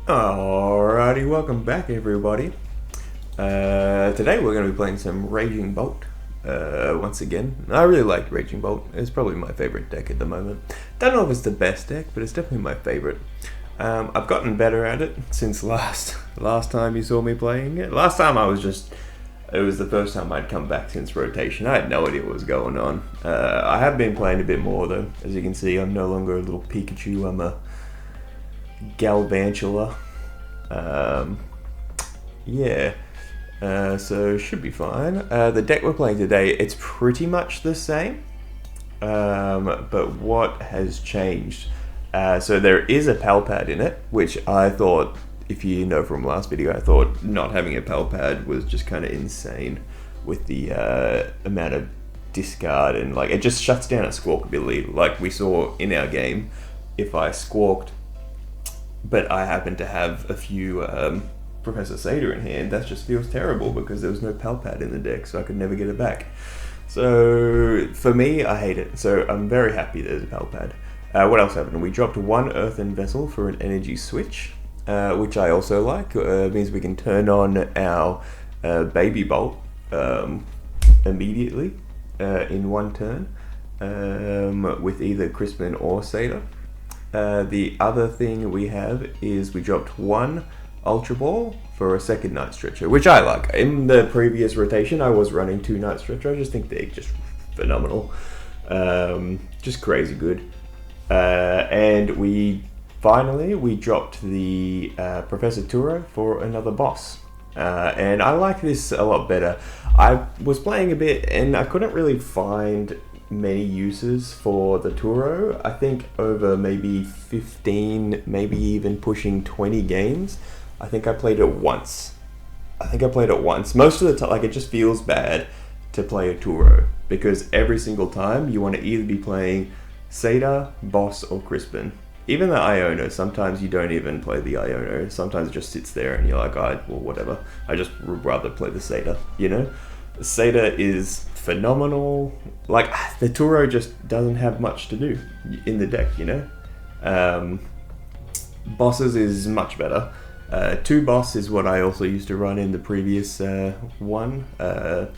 Alrighty, welcome back everybody. Today we're going to be playing some Raging Bolt once again. I really like Raging Bolt. It's probably my favorite deck at the moment. Don't know if it's the best deck, but it's definitely my favorite. I've gotten better at it since last time you saw me playing it. Last time it was the first time I'd come back since rotation. I had no idea what was going on. I have been playing a bit more though. As you can see, I'm no longer a little Pikachu, I'm a Galvantula. So should be fine. The deck we're playing today, it's pretty much the same, but what has changed? So there is a pal pad in it, which I thought, if you know from last video, I thought not having a pal pad was just kind of insane with the amount of discard, and like it just shuts down a squawk ability like we saw in our game. If I squawked but I happen to have a few Professor Seder in hand, that just feels terrible because there was no pal pad in the deck, so I could never get it back. So for me, I hate it. So I'm very happy there's a pal pad. What else happened? We dropped one Earthen Vessel for an energy switch, which I also like. Means we can turn on our Baby Bolt immediately in one turn with either Crispin or Seder. The other thing we have is we dropped one Ultra Ball for a second Night Stretcher, which I like. In the previous rotation, I was running two Night Stretcher. I just think they're just phenomenal. Just crazy good. And we dropped the Professor Turo for another boss. And I like this a lot better. I was playing a bit and I couldn't really find many uses for the Turo. I think over maybe 15, maybe even pushing 20 games, I think I played it once. Most of the time, like, it just feels bad to play a Turo because every single time you want to either be playing Seder, Boss, or Crispin. Even the Iono, sometimes you don't even play the Iono. Sometimes it just sits there and you're like, well, whatever. I just would rather play the Seder, you know? Seder is phenomenal. Like, the Turo just doesn't have much to do in the deck, you know? Bosses is much better. Two boss is what I also used to run in the previous one. I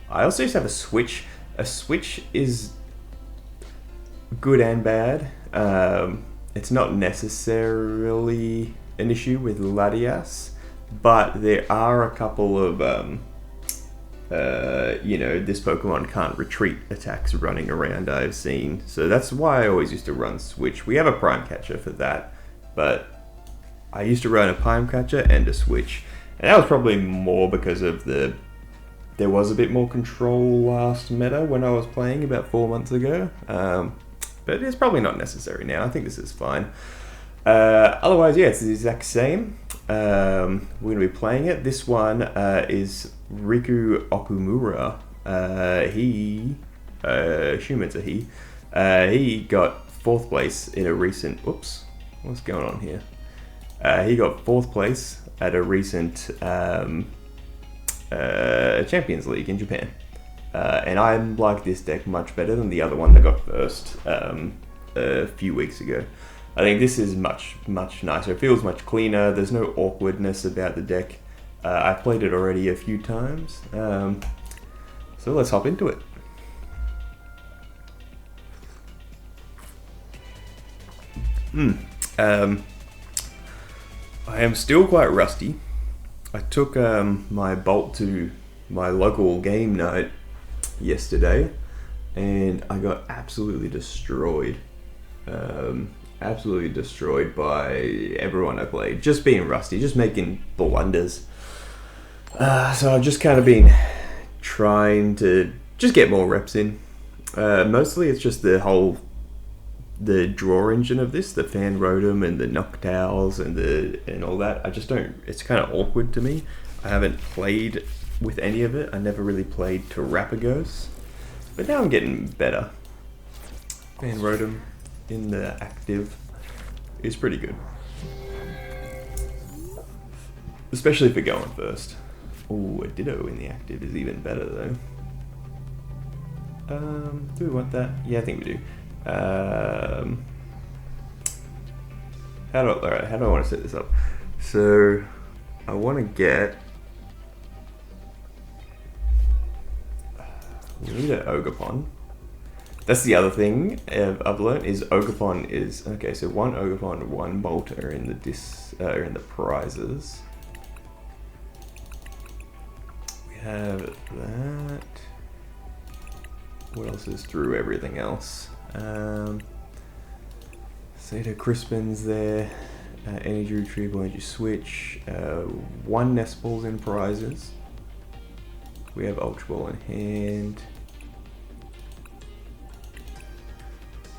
also used to have a switch. A switch is good and bad. It's not necessarily an issue with Latias, but there are a couple of this Pokemon can't retreat attacks running around I've seen. So that's why I always used to run Switch. We have a Prime Catcher for that, but I used to run a Prime Catcher and a Switch. And that was probably more because of there was a bit more control last meta when I was playing about 4 months ago. But it's probably not necessary now. I think this is fine. Otherwise, yeah, it's the exact same. We're going to be playing it. This one is Riku Okumura. Shumen's a he. He got 4th place in a recent... Oops, what's going on here? He got 4th place at a recent Champions League in Japan. And I like this deck much better than the other one that got first a few weeks ago. I think this is much nicer. It feels much cleaner. There's no awkwardness about the deck. I've played it already a few times. So let's hop into it. I am still quite rusty. I took my Bolt to my local game night yesterday and I got absolutely destroyed. Absolutely destroyed by everyone I played. Just being rusty, just making blunders. So I've just kind of been trying to just get more reps in. Mostly it's just the draw engine of this, the Fan Rotom and the Noctowls and all that. I just don't, it's kind of awkward to me. I haven't played with any of it. I never really played Terrapagos, but now I'm getting better. Fan Rotom in the active is pretty good, especially for going first. Ooh, a Ditto in the active is even better though. Do we want that? Yeah, I think we do. How do I want to set this up? So I want to get. We need an Ogre-Pon. That's the other thing I've learned is Ogre-Pon is okay. So one Ogre-Pon, one Bolt are in the prizes. We have that. What else is through everything else? Sato Crispin's there. Energy Retrieval, Energy Switch. One Nest Ball's in prizes. We have Ultra Ball in hand.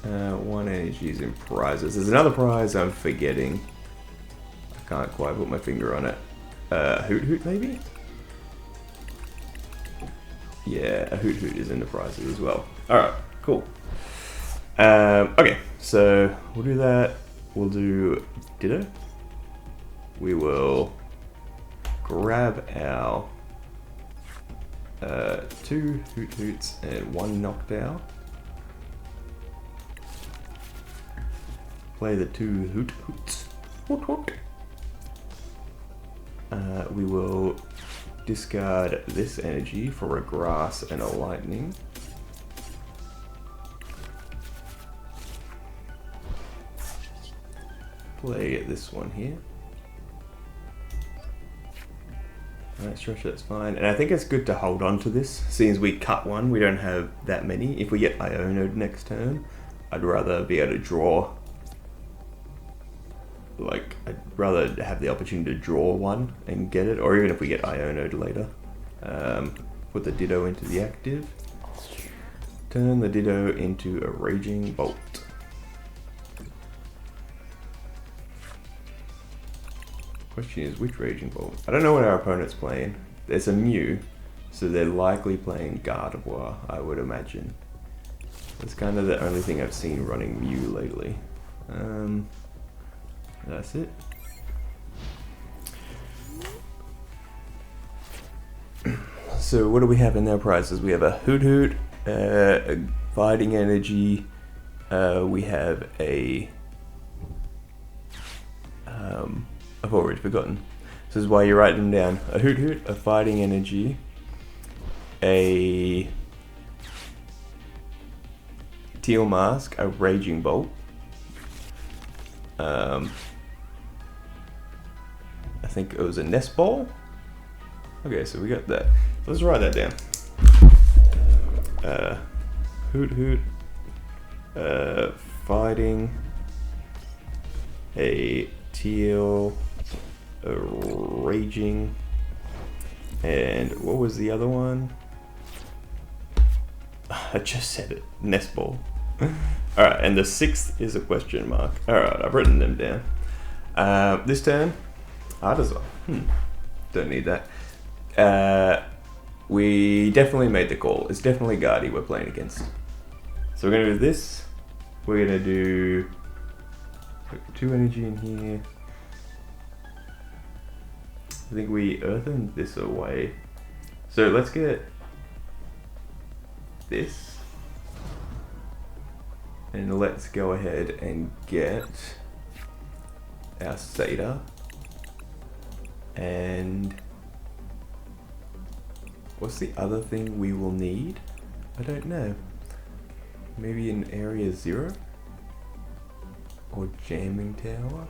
One energy is in prizes. There's another prize I'm forgetting. I can't quite put my finger on it. Hoot Hoot maybe? Yeah, a Hoot Hoot is in the prizes as well. Alright, cool. Okay, so we'll do that. We'll do Ditto. We will grab our 2 Hoot Hoots and 1 Knockdown. Play the 2 Hoot Hoots. Hoot Hoot. We will discard this energy for a Grass and a Lightning. Play this one here. Alright, stretch, that's fine. And I think it's good to hold on to this. Seeing as we cut one, we don't have that many. If we get Iono'd next turn, I'd rather be able to draw. Like, I'd rather have the opportunity to draw one and get it, or even if we get Iono'd later. Put the Ditto into the active. Turn the Ditto into a Raging Bolt. Question is, which Raging Bolt? I don't know what our opponent's playing. There's a Mew, so they're likely playing Gardevoir, I would imagine. It's kind of the only thing I've seen running Mew lately. That's it. So what do we have in their prizes? We have a Hoot Hoot, a Fighting Energy, we have a... I've already forgotten. This is why you write them down. A Hoot Hoot, a Fighting Energy, a Teal Mask, a Raging Bolt, I think it was a Nest Ball. Okay, so we got that. Let's write that down. Hoot Hoot, Fighting, a Teal, a Raging, and what was the other one? I just said it. Nest Ball. Alright, and the 6th is a question mark. Alright, I've written them down. This turn, Artisan. Don't need that. We definitely made the call. It's definitely Guardy we're playing against. So we're going to do this. We're going to do 2 energy in here. I think we earthen this away. So let's get this. And let's go ahead and get our Satyr. And what's the other thing we will need? I don't know. Maybe in area 0? Or Jamming Tower?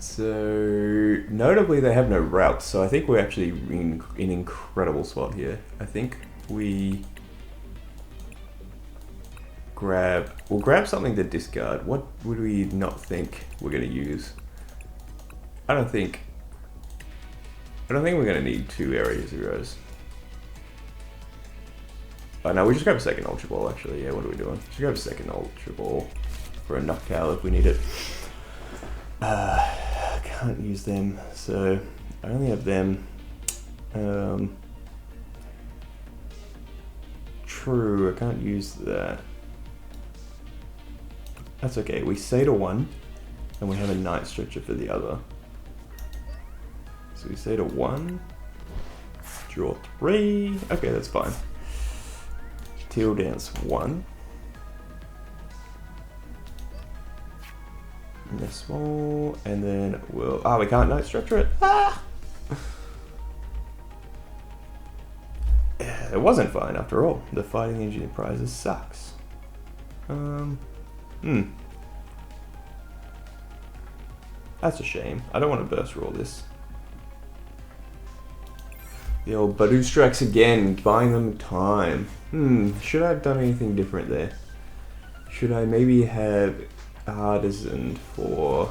So notably they have no routes, so I think we're actually in an incredible spot here. I think we'll grab something to discard. What would we not think we're gonna use? I don't think we're gonna need 2 area 0s. Oh no, we just grab a second Ultra Ball actually. Yeah, what are we doing? Just grab a second Ultra Ball for a Noctowl if we need it. Can't use them, so I only have them. True, I can't use that. That's okay, we say to 1, and we have a Night Stretcher for the other. So we say to 1, draw 3, okay, that's fine. Teal Dance 1. And they're small, and then we'll... we can't night structure it. Ah! It wasn't fine after all. The fighting engineer prizes sucks. That's a shame. I don't want to burst roll this. The old Badu strikes again, buying them time. Should I have done anything different there? Should I maybe have artisan for...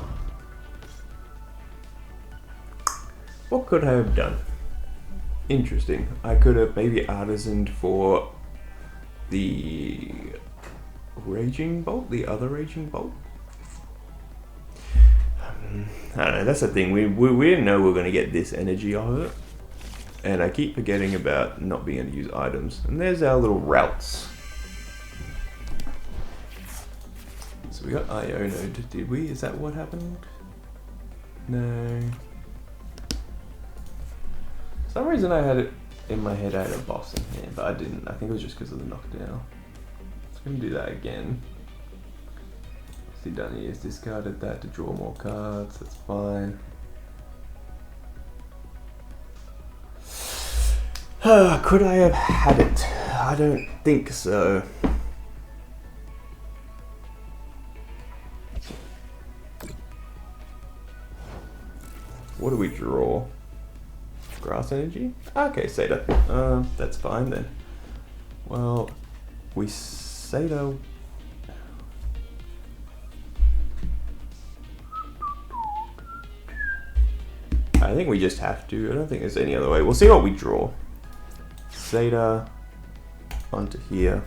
What could I have done? Interesting. I could have maybe artisaned for the Raging Bolt, the other Raging Bolt. I don't know, that's the thing. We didn't know we were going to get this energy out of it. And I keep forgetting about not being able to use items. And there's our little routes. So we got Iono, did we? Is that what happened? No. For some reason I had it in my head I had a boss in here, but I didn't. I think it was just because of the knockdown. So I'm going to do that again. See, done here is discarded that to draw more cards, that's fine. Could I have had it? I don't think so. What do we draw? Grass energy? Okay, Sata. That's fine then. Well, we Sata. I think we just have to. I don't think there's any other way. We'll see what we draw. Zeta onto here.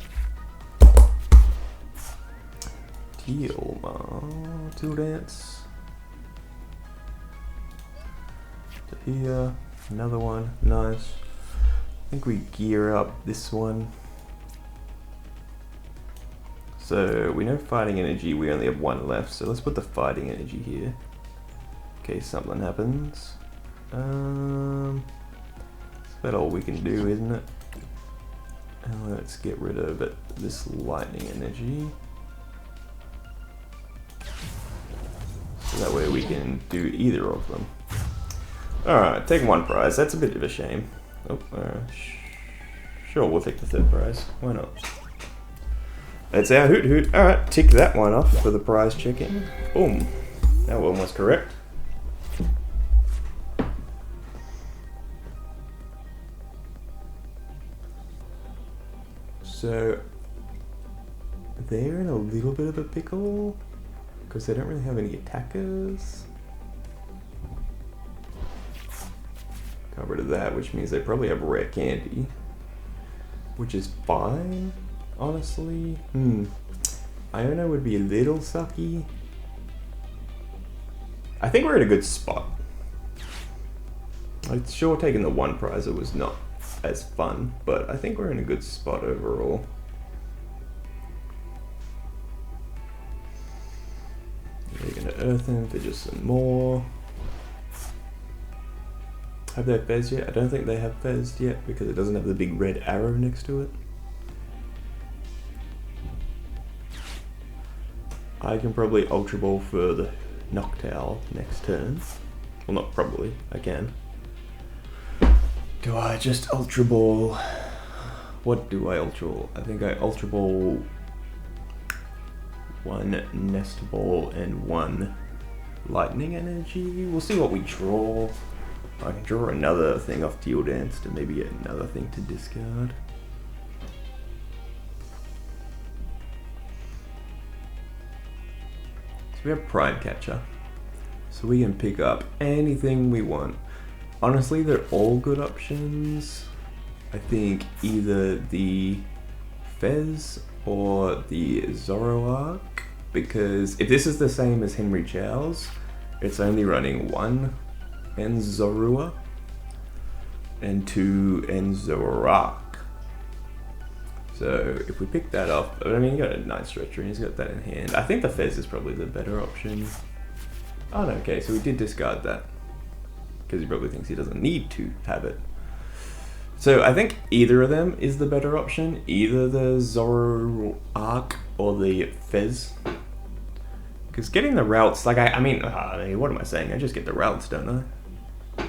Teal dance. To here. Another one. Nice. I think we gear up this one. So we know fighting energy, we only have one left, so let's put the fighting energy here. In case something happens. That's about all we can do, isn't it? And let's get rid of this lightning energy. So that way we can do either of them. Alright, take one prize. That's a bit of a shame. Oh, sure, we'll take the third prize. Why not? That's our hoot hoot. Alright, tick that one off for the prize check-in. Boom. That one was correct. So they're in a little bit of a pickle because they don't really have any attackers. Got rid of that, which means they probably have rare candy, which is fine, honestly. Iona would be a little sucky. I think we're in a good spot. Like, sure, taking the one prize, it was not as fun, but I think we're in a good spot overall. We're gonna earth him for just some more. Have they fez yet? I don't think they have fez yet because it doesn't have the big red arrow next to it. I can probably Ultra Ball for the Noctowl next turn. Well, not probably, I can. Do I just Ultra Ball? What do I Ultra Ball? I think I Ultra Ball one Nest Ball and one Lightning Energy. We'll see what we draw. I can draw another thing off Teal Dance to maybe get another thing to discard. So we have Pride Catcher. So we can pick up anything we want. Honestly, they're all good options. I think either the Fez or the Zoroark, because if this is the same as Henry Chow's, it's only running one Enzorua and two Enzorak. So if we pick that up, I mean, you got a Night Stretcher and he's got that in hand. I think the Fez is probably the better option. Oh no, okay, so we did discard that because he probably thinks he doesn't need to have it. So I think either of them is the better option, either the Zoroark or the Fez. Because getting the routes, like, I mean, what am I saying? I just get the routes, don't I?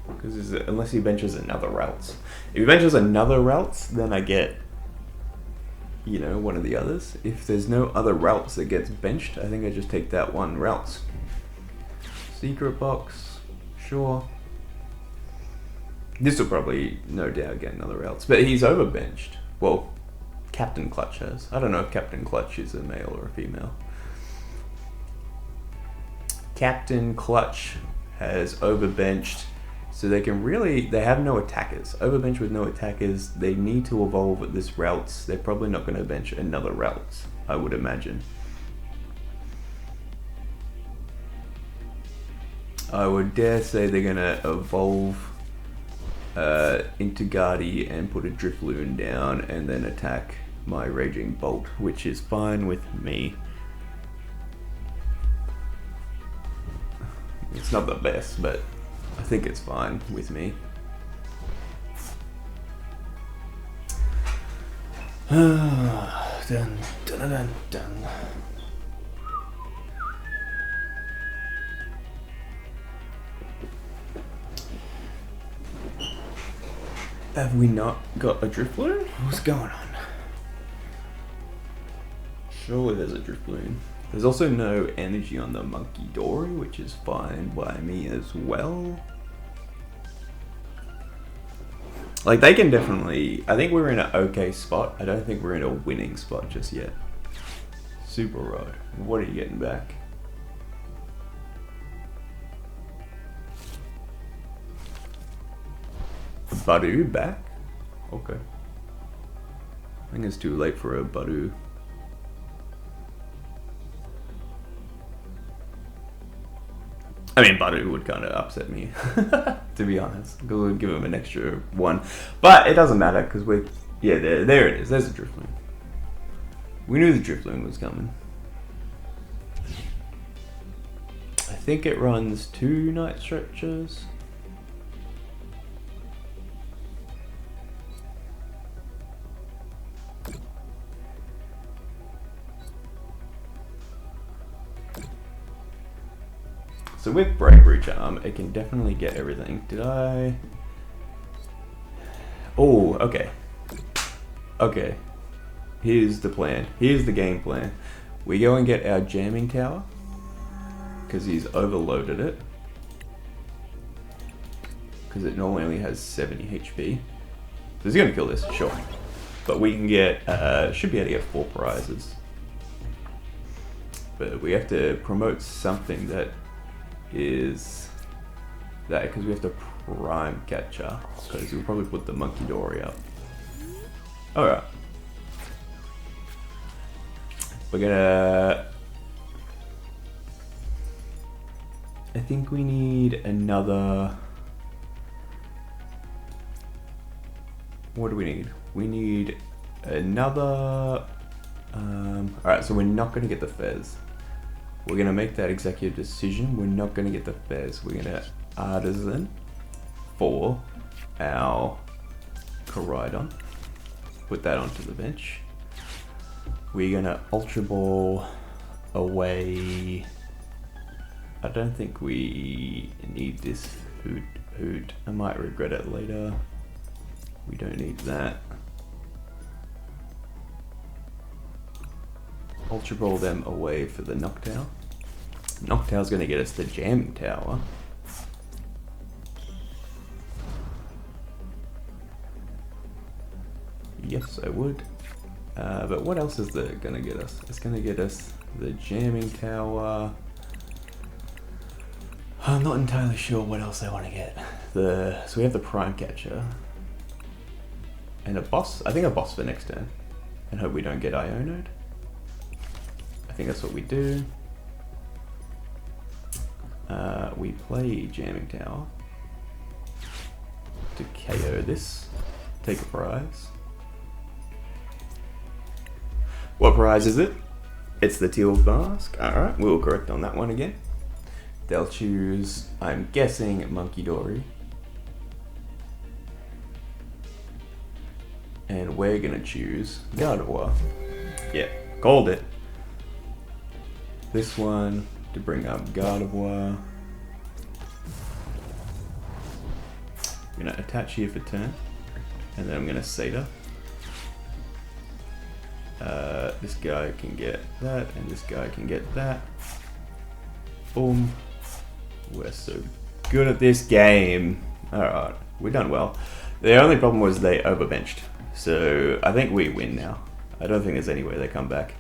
Because unless he benches another routes. If he benches another routes, then I get, you know, one of the others. If there's no other routes that gets benched, I think I just take that one routes. Secret box, sure. This will probably, no doubt, get another routes. But he's overbenched. Well, Captain Clutch has. I don't know if Captain Clutch is a male or a female. Captain Clutch has overbenched, so they can really, they have no attackers. Overbench with no attackers, they need to evolve at this routes. They're probably not going to bench another routes, I would imagine. I would dare say they're going to evolve into Guardy and put a Drifloon down and then attack my Raging Bolt, which is fine with me. It's not the best, but I think it's fine with me. Dun, dun, dun, dun. Have we not got a Drifloon? What's going on? Surely there's a Drifloon. There's also no energy on the Monkey Dory, which is fine by me as well. Like, they can definitely... I think we're in an okay spot. I don't think we're in a winning spot just yet. Super Rod. What are you getting back? Badu back? Okay. I think it's too late for a Badu. I mean, Badu would kind of upset me, to be honest. Because we'd give him an extra one. But it doesn't matter, because we're... Yeah, there it is. There's a Drifloon. We knew the Drifloon was coming. I think it runs 2 night stretches. So with Bravery Charm, it can definitely get everything. Did I... Oh, okay. Okay. Here's the plan. Here's the game plan. We go and get our Jamming Tower, because he's overloaded it. Because it normally only has 70 HP. So he's going to kill this, sure. But we can get... should be able to get 4 prizes. But we have to promote something that is that, because we have to prime catcher, because we'll probably put the Monkey Dory up. Alright. We're gonna... I think we need another... What do we need? We need another... Alright, so we're not gonna get the Fez. We're going to make that executive decision. We're not going to get the Fez. We're going to Artisan for our Koraidon. Put that onto the bench. We're going to Ultra Ball away. I don't think we need this Hoot. I might regret it later. We don't need that. Ultra Ball them away for the Noctowl. Noctowl's going to get us the Jamming Tower. Yes, I would. But what else is it going to get us? It's going to get us the Jamming Tower. I'm not entirely sure what else I want to get. So we have the Prime Catcher. And a boss. I think a boss for next turn. And hope we don't get Ionode. I think that's what we do. We play Jamming Tower to KO this, take a prize. What prize is it? It's the Teal Mask. Alright, we'll correct on that one again. They'll choose, I'm guessing, Monkey Dory. And we're gonna choose Gardevoir. Yeah, called it. this one to bring up Gardevoir. I'm going to attach here for turn, and then I'm going to Seder. This guy can get that, and this guy can get that. Boom. We're so good at this game. Alright, we've done well. The only problem was they overbenched, so I think we win now. I don't think there's any way they come back.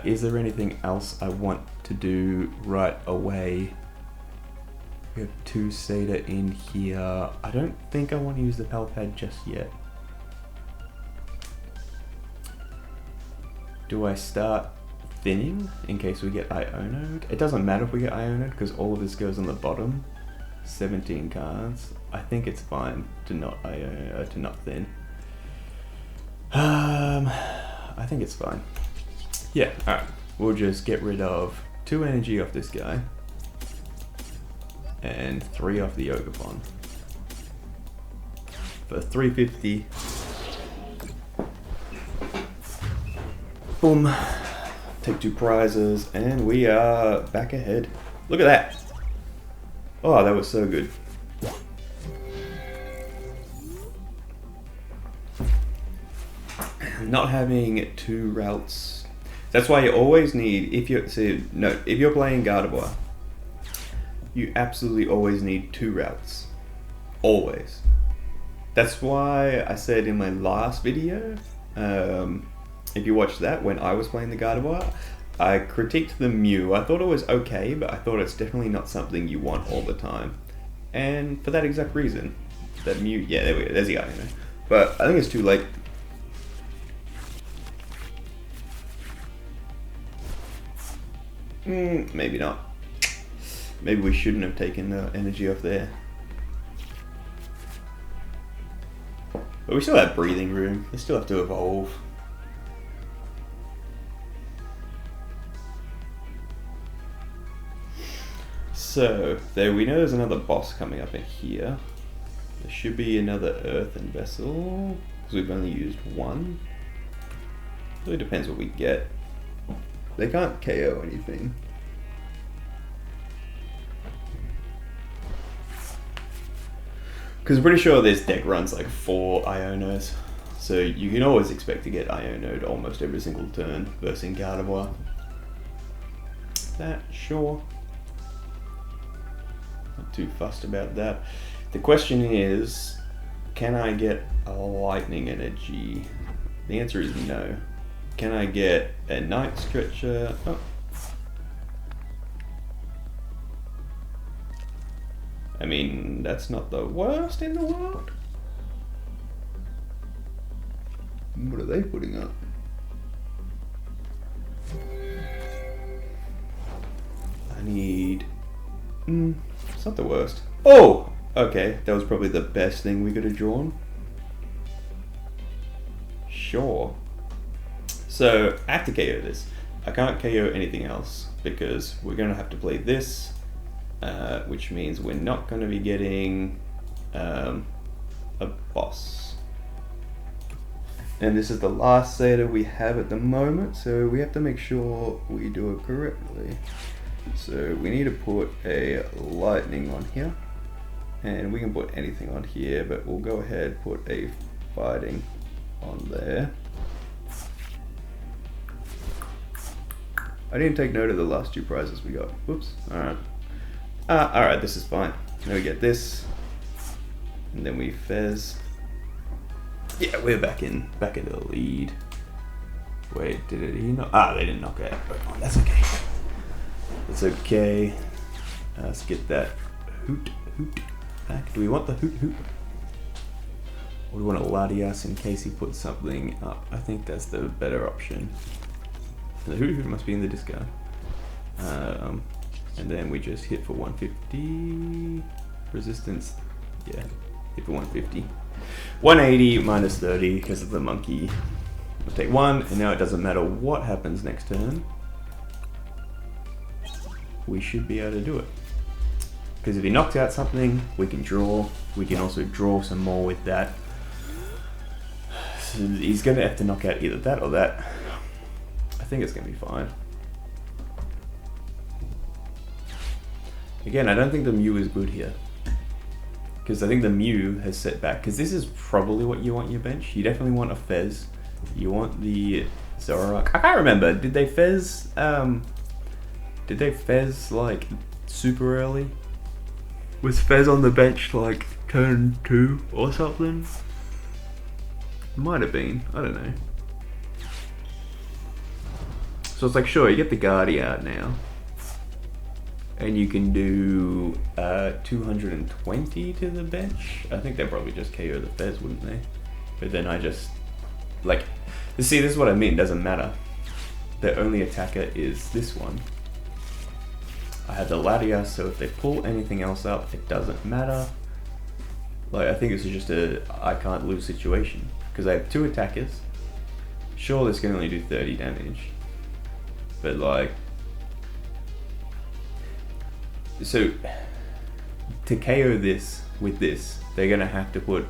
Is there anything else I want to do right away? We have 2 Seder in here. I don't think I want to use the Palpad just yet. Do I start thinning in case we get Ionoed? It doesn't matter if we get Ionoed because all of this goes on the bottom. 17 cards. I think it's fine to not thin. I think it's fine. Yeah, alright. We'll just get rid of 2 energy off this guy. And 3 off the Ogre-Pon. For 350. Boom. Take 2 prizes, and we are back ahead. Look at that. Oh, that was so good. Not having 2 routes. That's why you always need, if you're playing Gardevoir, you absolutely always need 2 routes. Always. That's why I said in my last video, if you watched that, when I was playing the Gardevoir, I critiqued the Mew. I thought it was okay, but I thought it's definitely not something you want all the time. And for that exact reason, that Mew, yeah, there we go, there's the guy, but I think it's too late. Maybe not. Maybe we shouldn't have taken the energy off there. But we still have breathing room. They still have to evolve. So, there we know there's another boss coming up in here. There should be another earthen vessel, because we've only used 1. Really depends what we get. They can't KO anything. Because I'm pretty sure this deck runs like 4 Ionos. So you can always expect to get Ionoed almost every single turn versus Gardevoir. That, sure. Not too fussed about that. The question is, can I get a lightning energy? The answer is no. Can I get a night stretcher? Oh. I mean, that's not the worst in the world. What are they putting up? I need... it's not the worst. Oh! Okay, that was probably the best thing we could have drawn. Sure. So, I have to KO this. I can't KO anything else because we're going to have to play this, which means we're not going to be getting a boss. And this is the last Seder we have at the moment, so we have to make sure we do it correctly. So we need to put a lightning on here, and we can put anything on here, but we'll go ahead put a fighting on there. I didn't take note of the last 2 prizes we got. Whoops. Alright. Alright, this is fine. Then we get this. And then we fez. Yeah, we're back into the lead. Wait, did he knock? Ah, they didn't knock out. Oh, that's okay. That's okay. Let's get that hoot back. Do we want the hoot? Or do we want a Latias in case he puts something up? I think that's the better option. The hoot must be in the discard. And then we just hit for 150. Resistance, yeah, hit for 150. 180 minus 30 because of the monkey. We'll take 1, and now it doesn't matter what happens next turn. We should be able to do it. Because if he knocks out something, we can draw. We can also draw some more with that. So he's going to have to knock out either that or that. I think it's going to be fine. Again, I don't think the Mew is good here. Because I think the Mew has set back. Because this is probably what you want in your bench. You definitely want a Fez. You want the Zoroark. I can't remember. Did they Fez like super early? Was Fez on the bench like turn 2 or something? Might have been. I don't know. So it's like, sure, you get the Guardi out now. And you can do 220 to the bench. I think they'd probably just KO the Fez, wouldn't they? But then I just, like, see, this is what I mean, it doesn't matter. The only attacker is this one. I have the Latias, so if they pull anything else up, it doesn't matter. Like, I think this is just a I can't lose situation. Because I have 2 attackers. Sure, this can only do 30 damage. But like, so to KO this with this, they're gonna have to put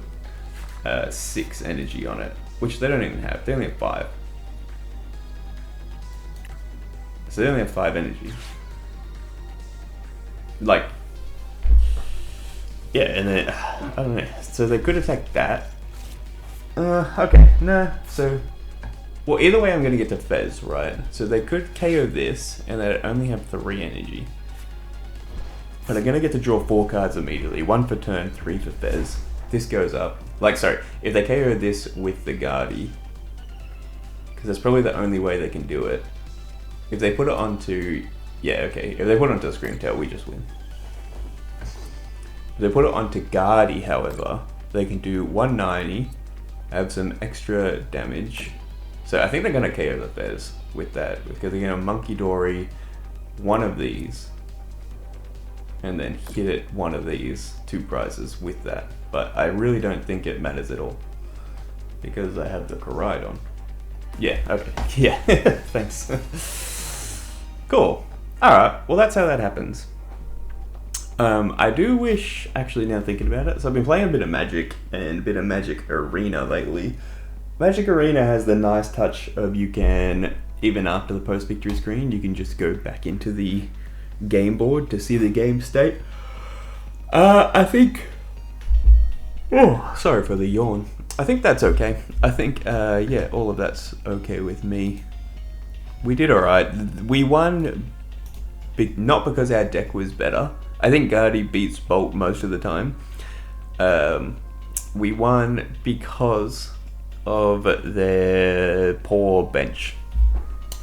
6 energy on it, which they don't even have. They only have 5. So they only have 5 energy. Like, yeah, and then I don't know. So they could attack that. Okay, nah. So, well, either way, I'm gonna get to Fez, right? So they could KO this, and they only have 3 energy. But I'm gonna get to draw 4 cards immediately. 1 for turn, 3 for Fez. This goes up. Like, sorry, if they KO this with the Guardi, because that's probably the only way they can do it. If they put it onto, yeah, okay. If they put it onto Screamtail, we just win. If they put it onto Guardi, however, they can do 190, have some extra damage. So I think they're gonna KO the Fez with that, because they're gonna Monkey Dory one of these, and then hit it one of these 2 prizes with that. But I really don't think it matters at all, because I have the Koraidon. Yeah, okay, yeah, thanks. Cool. Alright, well that's how that happens. I do wish, actually now thinking about it, so I've been playing a bit of Magic and a bit of Magic Arena lately. Magic Arena has the nice touch of you can, even after the post-victory screen, you can just go back into the game board to see the game state. I think, oh, sorry for the yawn. I think that's okay. I think, yeah, all of that's okay with me. We did alright. We won, not because our deck was better. I think Guardi beats Bolt most of the time. We won because of their poor bench.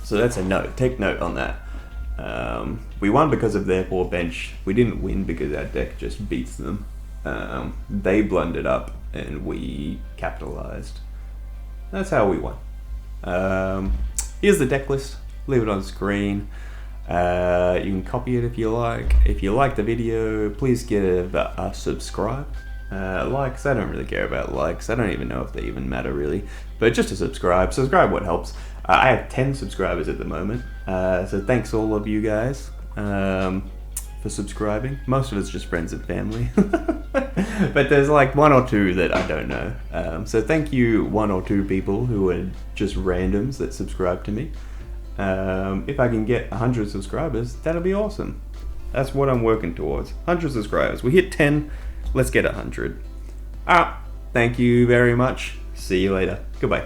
So that's a note. Take note on that. We won because of their poor bench. We didn't win because our deck just beats them. They blundered up and we capitalized. That's how we won. Here's the deck list. Leave it on screen. You can copy it if you like. If you like the video, please give a subscribe. Likes, I don't really care about likes. I don't even know if they even matter really. But just a subscribe. Subscribe what helps. I have 10 subscribers at the moment. So thanks all of you guys for subscribing. Most of it's just friends and family. But there's like 1 or 2 that I don't know. So thank you 1 or 2 people who are just randoms that subscribe to me. If I can get 100 subscribers, that'll be awesome. That's what I'm working towards. 100 subscribers. We hit 10, let's get 100. Thank you very much. See you later. Goodbye.